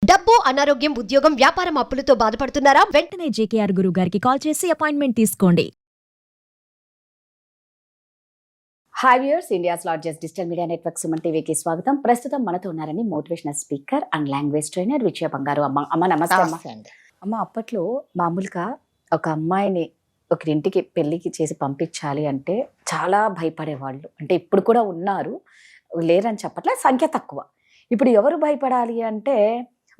డబ్బు, అనారోగ్యం, ఉద్యోగం, వ్యాపారం అప్పులతో బాధపడుతున్నారా? వెంటనే జేకేఆర్ గురువు గారికి కాల్ చేసి అపాయింట్మెంట్ తీసుకోండి. Hi viewers, India's largest digital media network Suman టీవీకి స్వాగతం. ప్రస్తుతం మనతో ఉన్నారని motivational speaker and language trainer Vijaya Bangaru అమ్మ. అమ్మ నమస్తే అమ్మ. అమ్మ, అప్పట్లో మామూలుగా ఒక అమ్మాయిని ఒకరింటికి పెళ్లికి చేసి పంపించాలి అంటే చాలా భయపడేవాళ్ళు. అంటే ఇప్పుడు కూడా ఉన్నారు, లేరని చెప్పట్లే, సంఖ్య తక్కువ. ఇప్పుడు ఎవరు భయపడాలి అంటే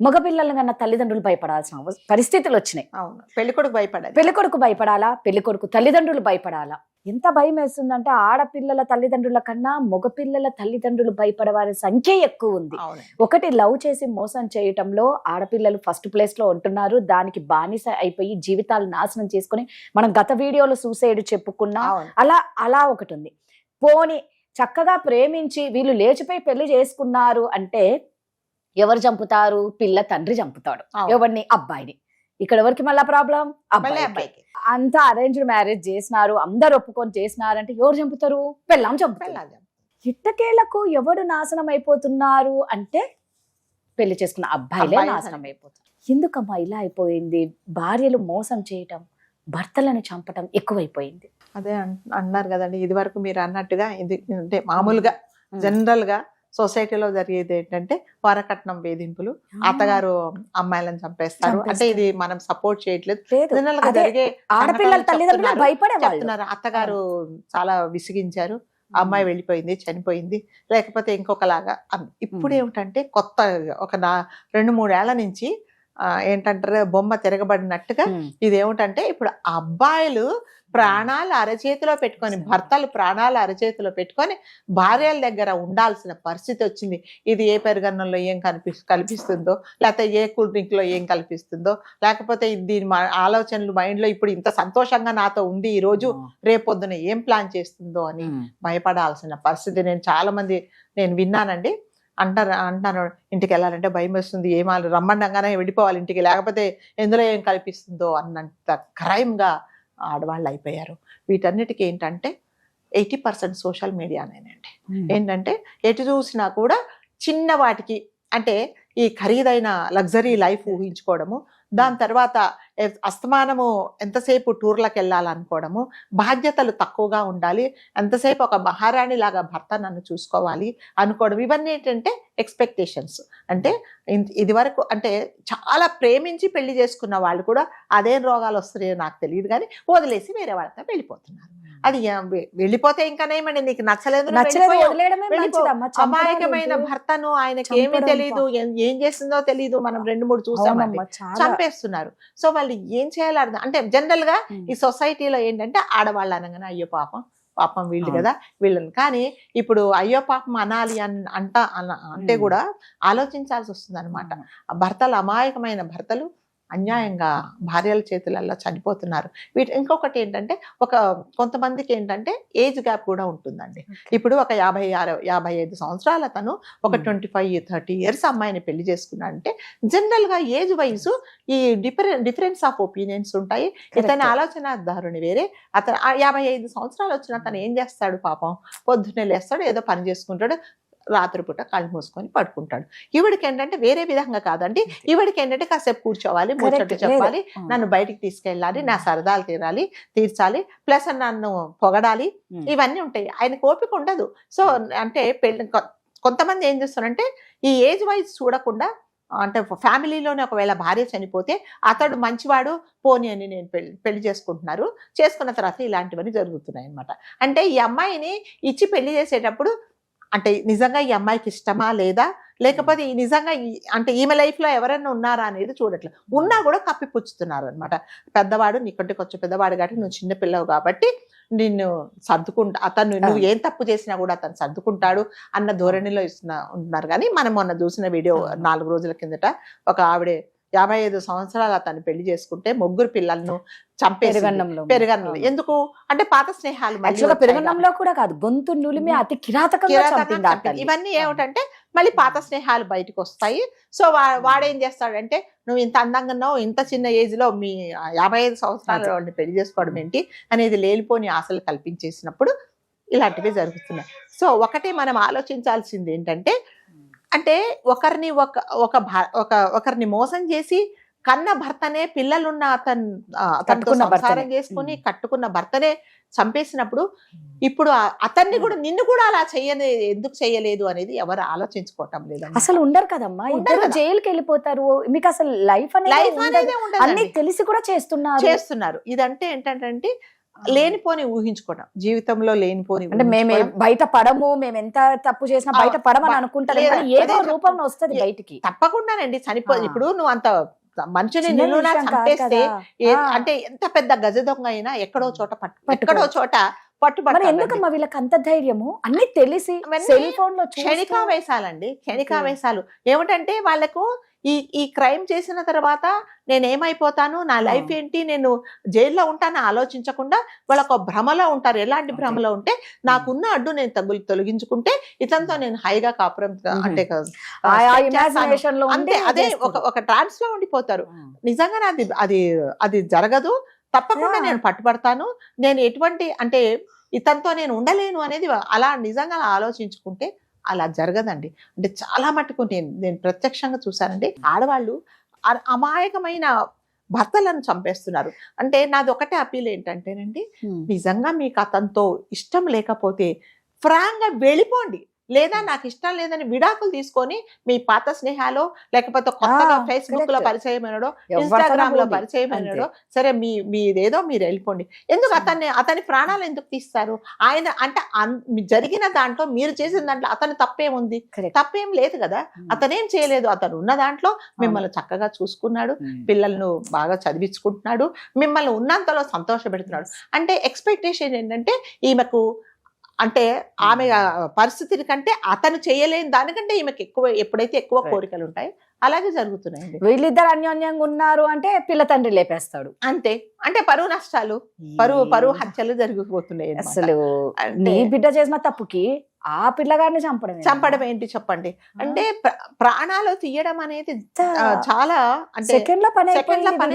మగపిల్లలు కన్నా తల్లిదండ్రులు భయపడాల్సిన పరిస్థితులు వచ్చినాయి. అవును, పెళ్లికొడుకు భయపడాలి. పెళ్లికొడుకు భయపడాలా, పెళ్లికొడుకు తల్లిదండ్రులు భయపడాలా? ఎంత భయం వేస్తుందంటే ఆడపిల్లల తల్లిదండ్రుల కన్నా మగపిల్లల తల్లిదండ్రులు భయపడవారి సంఖ్య ఎక్కువ ఉంది. ఒకటి, లవ్ చేసి మోసం చేయటంలో ఆడపిల్లలు ఫస్ట్ ప్లేస్ లో ఉంటున్నారు. దానికి అయిపోయి జీవితాలు నాశనం చేసుకుని మనం గత వీడియోలో సూసైడ్ చెప్పుకున్నా, అలా ఒకటి ఉంది. పోని చక్కగా ప్రేమించి వీళ్ళు లేచిపోయి పెళ్లి చేసుకున్నారు అంటే ఎవరు చంపుతారు? పిల్ల తండ్రి చంపుతాడు. ఎవరిని? అబ్బాయిని. ఇక్కడ ఎవరికి మళ్ళా ప్రాబ్లం? అబ్బాయికి. అంతా అరేంజ్డ్ మ్యారేజ్ చేసినారు, అందరు ఒప్పుకొని చేసినారు అంటే ఎవరు చంపుతారు? పెళ్ళాం చంపుతారు. ఇట్టకేళ్లకు ఎవరు నాశనం అయిపోతున్నారు అంటే పెళ్లి చేసుకున్న అబ్బాయిలే నాశనం అయిపోతారు. ఎందుకమ్మా ఇలా అయిపోయింది? భార్యలు మోసం చేయటం, భర్తలను చంపటం ఎక్కువైపోయింది. అదే అన్నారు కదండి, ఇది వరకు మీరు అన్నట్టుగా ఇది అంటే మామూలుగా జనరల్ గా సొసైటీలో జరిగేది ఏంటంటే వరకట్నం వేధింపులు, అత్తగారు అమ్మాయిలను చంపేస్తారు. అంటే ఇది మనం సపోర్ట్ చేయట్లేదు, జనరల్ గా జరిగే ఆడపిల్లల తల్లిదండ్రులు భయపడేవాళ్ళు. అత్తగారు చాలా విసిగించారు, అమ్మాయి వెళ్ళిపోయింది, చనిపోయింది, లేకపోతే ఇంకొకలాగా. ఇప్పుడు ఏమిటంటే కొత్త ఒక 2-3 ఏళ్ల నుంచి ఏంటంటారు, బొమ్మ తిరగబడినట్టుగా ఇదేమిటంటే ఇప్పుడు అబ్బాయిలు ప్రాణాలు అరచేతిలో పెట్టుకొని, భర్తలు ప్రాణాలు అరచేతిలో పెట్టుకొని భార్యల దగ్గర ఉండాల్సిన పరిస్థితి వచ్చింది. ఇది ఏ పెరుగన్నంలో ఏం కల్పిస్తుందో, లేకపోతే ఏ కూల్ డ్రింక్ లో ఏం కల్పిస్తుందో, లేకపోతే దీని ఆలోచనలు మైండ్ లో ఇప్పుడు ఇంత సంతోషంగా నాతో ఉంది ఈ రోజు, రేపొద్దున ఏం ప్లాన్ చేస్తుందో అని భయపడాల్సిన పరిస్థితి. చాలా మంది నేను విన్నానండి. అంటాను ఇంటికి వెళ్ళాలంటే భయం వేస్తుంది, ఏమాలి రమ్మండగానే వెళ్ళిపోవాలి ఇంటికి, లేకపోతే ఎందులో ఏం కల్పిస్తుందో అన్నంత క్రైమ్గా ఆడవాళ్ళు అయిపోయారు. వీటన్నిటికీ ఏంటంటే 80% సోషల్ మీడియానేనండి. ఏంటంటే ఎటు చూసినా కూడా చిన్న వాటికి, అంటే ఈ ఖరీదైన లగ్జరీ లైఫ్ ఊహించుకోవడము, దాని తర్వాత అస్తమానము ఎంతసేపు టూర్లకు వెళ్ళాలనుకోవడము, బాధ్యతలు తక్కువగా ఉండాలి, ఎంతసేపు ఒక మహారాణి లాగా భర్త నన్ను చూసుకోవాలి అనుకోవడం, ఇవన్నీ ఏంటంటే ఎక్స్పెక్టేషన్స్. అంటే ఇది వరకు అంటే చాలా ప్రేమించి పెళ్లి చేసుకున్న వాళ్ళు కూడా అదేం రోగాలు వస్తున్నాయో నాకు తెలియదు కానీ వదిలేసి వేరే వాళ్ళతో వెళ్ళిపోతున్నారు. అది వెళ్ళిపోతే ఇంకానేమండి, నీకు నచ్చలేదు, అమాయకమైన భర్తను, ఆయనకి ఏమీ తెలియదు, ఏం చేస్తుందో తెలియదు, మనం 2-3 చూసామండి, చంపేస్తున్నారు. సో వాళ్ళు ఏం చేయాలి అర్థం. అంటే జనరల్ గా ఈ సొసైటీలో ఏంటంటే ఆడవాళ్ళు అనగానే అయ్యో పాపం వీళ్ళు కదా వీళ్ళని, కానీ ఇప్పుడు అయ్యో పాపం అనాలి అంటే కూడా ఆలోచించాల్సి వస్తుంది అనమాట. భర్తలు, అమాయకమైన భర్తలు అన్యాయంగా భార్యల చేతులలో చనిపోతున్నారు. ఇంకొకటి ఏంటంటే కొంతమందికి ఏంటంటే ఏజ్ గ్యాప్ కూడా ఉంటుందండి. ఇప్పుడు ఒక 55 సంవత్సరాల తను ఒక 25-30 ఇయర్స్ అమ్మాయిని పెళ్లి చేసుకున్నాడంటే జనరల్ గా ఏజ్ వైజ్ ఈ డిఫరెన్స్ ఆఫ్ ఒపీనియన్స్ ఉంటాయి. ఇతని ఆలోచన ధోరణి వేరే. అతను 55 సంవత్సరాలు వచ్చిన తను ఏం చేస్తాడు? పాపం పొద్దున్నే లేస్తాడు, ఏదో పని చేసుకుంటాడు, రాత్రిపూట కళ్ళు మూసుకొని పడుకుంటాడు. ఈవిడికి ఏంటంటే వేరే విధంగా కాదండి. ఈవిడికి ఏంటంటే కాసేపు కూర్చోవాలి, ముచ్చట్లు చెప్పాలి, నన్ను బయటికి తీసుకెళ్ళాలి, నా సరదాలు తీర్చాలి, ప్లస్ నన్ను పొగడాలి, ఇవన్నీ ఉంటాయి. ఆయనకు ఓపిక ఉండదు. సో అంటే కొంతమంది ఏం చేస్తారంటే ఈ ఏజ్ వైజ్ చూడకుండా, అంటే ఫ్యామిలీలోనే ఒకవేళ భార్య చనిపోతే అతడు మంచివాడు పోనీ అని నేను పెళ్లి చేసుకున్న తర్వాత ఇలాంటివన్నీ జరుగుతున్నాయి అనమాట. అంటే ఈ అమ్మాయిని ఇచ్చి పెళ్లి చేసేటప్పుడు అంటే నిజంగా ఈ అమ్మాయికి ఇష్టమా లేదా, లేకపోతే నిజంగా అంటే ఈమె లైఫ్ లో ఎవరైనా ఉన్నారా అనేది చూడట్లేదు. ఉన్నా కూడా కప్పిపుచ్చుతున్నారు అనమాట. పెద్దవాడు నీకంటే కొంచెం పెద్దవాడు కాబట్టి నువ్వు చిన్న పిల్లవు కాబట్టి నిన్ను నువ్వు ఏం తప్పు చేసినా కూడా అతను సర్దుకుంటాడు అన్న ధోరణిలో ఉంటున్నారు. కానీ మనం మొన్న చూసిన వీడియో 4 రోజుల కిందట ఒక ఆవిడే 55 సంవత్సరాలు అతను పెళ్లి చేసుకుంటే 3 పిల్లలను చంపేసి పెరుగన్నంలో. ఎందుకు అంటే పాత స్నేహాలు, పెరుగన్నంలో కూడా కాదు, గొంతు నులిమి అతి కిరాతకంగా. ఇవన్నీ ఏమిటంటే మళ్ళీ పాత స్నేహాలు బయటకు వస్తాయి. సో వాడేం చేస్తాడంటే, నువ్వు ఇంత అందంగా ఉన్నావు, ఇంత చిన్న ఏజ్ లో మీ 55 సంవత్సరాల వాడిని పెళ్లి చేసుకోవడం ఏంటి అనేది లేనిపోని ఆశలు కల్పించేసినప్పుడు ఇలాంటివి జరుగుతున్నాయి. సో ఒకటి మనం ఆలోచించాల్సింది ఏంటంటే అంటే ఒకరిని ఒకరిని మోసం చేసి కన్న భర్తనే పిల్లలున్న అతనితో కట్టుకున్న సంసారం భర్తనే. చేసుకుని కట్టుకున్న భర్తనే చంపేసినప్పుడు ఇప్పుడు అతన్ని కూడా నిన్ను కూడా అలా ఎందుకు చేయలేదు అనేది ఎవరు ఆలోచించుకోవటం లేదు. అసలు ఉండరు కదమ్మా, ఉండరు ఇద్దరు కదా. జైలుకి వెళ్ళిపోతారు, మీకు అసలు లైఫ్ లైఫ్ అనేది అన్ని ఉండదండి. తెలిసి కూడా చేస్తున్నారు. ఇదంటే ఏంటంటే లేనిపోని ఊహించుకోవడం, జీవితంలో లేనిపోని అంటే మేము ఊహించుకోవడం. బయట పడము, మేము ఎంత తప్పు చేసినా బయట పడమని అనుకుంటారు, లేదా, కానీ ఏదో అదే రూపంలో వస్తది బయటికి. తప్పకుండానండి ఆ. ఇప్పుడు నువ్వు అంత మనిషిని చిన్న నిన్నునా విషయం కాదు చంపేస్తే కదా. అంటే ఎంత పెద్ద గజ దొంగ అయినా ఎక్కడో చోట పట్టుకో. ఎక్కడో చోట మరి పట్టుబట్టాలండి. ఎందుకమ్మా వీళ్ళకి అంత ధైర్యము, అన్ని తెలిసి అవన్నీ సెల్ ఫోన్ లో క్షణికావేశాలండి, క్షణికావేశాలు. ఏమిటంటే వాళ్ళకు ఈ క్రైమ్ చేసిన తర్వాత నేను ఏమైపోతాను, నా లైఫ్ ఏంటి, నేను జైల్లో ఉంటాను ఆలోచించకుండా వాళ్ళకు భ్రమలో ఉంటారు. ఎలాంటి భ్రమలో ఉంటే నాకున్న అడ్డు నేను తొలగించుకుంటే ఇతనితో నేను హాయిగా కాపురం అంటే ఇమాజినేషన్ లో అంతే, అదే ఒక ట్రాన్స్ లో ఉండిపోతారు. నిజంగానే అది జరగదు. తప్పకుండా నేను పట్టుబడతాను, నేను ఎటువంటి అంటే ఇతనితో నేను ఉండలేను అనేది అలా నిజంగా ఆలోచించుకుంటే అలా జరగదండి. అంటే చాలా మటుకు నేను ప్రత్యక్షంగా చూసానండి. ఆడవాళ్ళు అమాయకమైన భర్తలను చంపేస్తున్నారు. అంటే నాది ఒకటే అపీల్ ఏంటంటేనండి, నిజంగా మీకు అతనితో ఇష్టం లేకపోతే ఫ్రాంక్ గా వెళ్ళిపోండి, లేదా నాకు ఇష్టం లేదని విడాకులు తీసుకొని మీ పాత స్నేహాలో లేకపోతే కొత్తగా ఫేస్బుక్ లో పరిచయం అయినాడో, ఇన్స్టాగ్రామ్ లో పరిచయం అయినాడో, సరే మీరేదో మీరు వెళ్ళిపోండి. ఎందుకు అతని ప్రాణాలు ఎందుకు తీస్తారు? ఆయన అంటే జరిగిన దాంట్లో మీరు చేసిన దాంట్లో అతని తప్పేముంది? తప్పేం లేదు కదా. అతనేం చేయలేదు. అతను ఉన్న దాంట్లో మిమ్మల్ని చక్కగా చూసుకున్నాడు, పిల్లలను బాగా చదివించుకుంటున్నాడు, మిమ్మల్ని ఉన్నంతలో సంతోష పెడుతున్నాడు. అంటే ఎక్స్పెక్టేషన్ ఏంటంటే ఈమెకు అంటే ఆమె పరిస్థితిని కంటే అతను చేయలేని దానికంటే ఈమెకి ఎప్పుడైతే ఎక్కువ కోరికలు ఉంటాయి అలాగే జరుగుతున్నాయండి. వీళ్ళిద్దరు అన్యోన్యంగా ఉన్నారు అంటే పిల్ల తండ్రి లేపేస్తాడు అంతే. అంటే పరువు నష్టాలు, పరువు హత్యలు జరిగిపోతున్నాయి. అసలు నీ బిడ్డ చేసిన తప్పుకి ఆ పిల్లగాడిని చంపడం ఏంటి చెప్పండి. అంటే ప్రాణాలు తీయడం అనేది చాలా అంటే సెకండ్ లో పని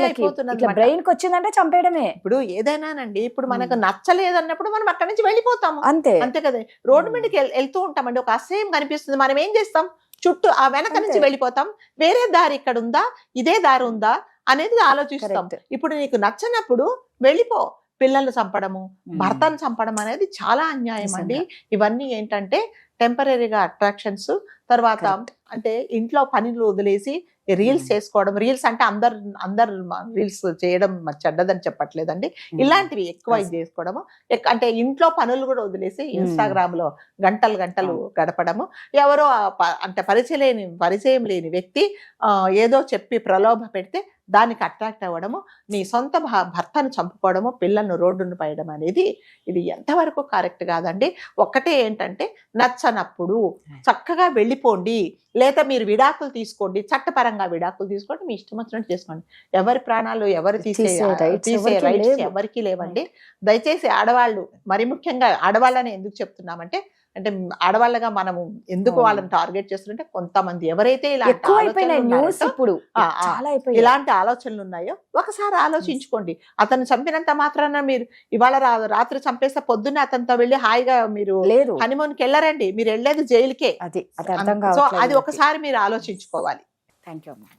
అయిపోతున్నది. బ్రెయిన్ కి వచ్చిందంటే చంపేయడమే. ఇప్పుడు ఏదైనానండి, ఇప్పుడు మనకు నచ్చలేదు అన్నప్పుడు మనం అక్కడి నుంచి వెళ్ళిపోతాము, అంతే అంతే కదా. రోడ్డు మీదకి వెళ్తూ ఉంటామండి, ఒక అసహ్యం కనిపిస్తుంది, మనం ఏం చేస్తాం, చుట్టూ ఆ వెనక నుంచి వెళ్ళిపోతాం. వేరే దారి ఇక్కడ ఉందా, ఇదే దారి ఉందా అనేది ఆలోచిస్తాం. ఇప్పుడు నీకు నచ్చనప్పుడు వెళ్ళిపో. పిల్లలు చంపడము, భర్తను చంపడం అనేది చాలా అన్యాయం అండి. ఇవన్నీ ఏంటంటే టెంపరీగా అట్రాక్షన్స్, తర్వాత అంటే ఇంట్లో పనులు వదిలేసి రీల్స్ చేసుకోవడం. రీల్స్ అంటే అందరు రీల్స్ చేయడం చెడ్డదని చెప్పట్లేదండి, ఇలాంటివి ఎక్కువ ఇది చేసుకోవడము. అంటే ఇంట్లో పనులు కూడా వదిలేసి ఇన్స్టాగ్రామ్ లో గంటలు గడపడము. ఎవరో అంటే పరిచయం లేని వ్యక్తి ఏదో చెప్పి ప్రలోభ పెడితే దానికి అట్రాక్ట్ అవ్వడము, నీ సొంత భర్తను చంపుకోవడము, పిల్లలను రోడ్డును పడడం అనేది ఇది ఎంతవరకు కరెక్ట్ కాదండి. ఒక్కటే ఏంటంటే నచ్చనప్పుడు చక్కగా వెళ్ళిపోండి, లేదా మీరు విడాకులు తీసుకోండి, చట్టపరంగా విడాకులు తీసుకోండి, మీ ఇష్టం వచ్చినట్టు చేసుకోండి. ఎవరి ప్రాణాలు ఎవరు తీసే రైట్స్ ఎవరికి లేవండి. దయచేసి ఆడవాళ్ళు, మరి ముఖ్యంగా ఆడవాళ్ళని ఎందుకు చెప్తున్నామంటే, అంటే ఆడవాళ్ళగా మనము ఎందుకు వాళ్ళని టార్గెట్ చేస్తుంటే, కొంతమంది ఎవరైతే ఇలాంటి ఆలోచనలు ఉన్నాయో ఒకసారి ఆలోచించుకోండి. అతను చంపినంత మాత్రాన మీరు ఇవాళ రాత్రి చంపేస్తే పొద్దున్నే అతనితో వెళ్ళి హాయిగా మీరు హనీమూన్కి వెళ్ళరండి, మీరు వెళ్ళేది జైలుకే. అది అర్థం సో అది ఒకసారి మీరు ఆలోచించుకోవాలి. థ్యాంక్ యూ అమ్మా.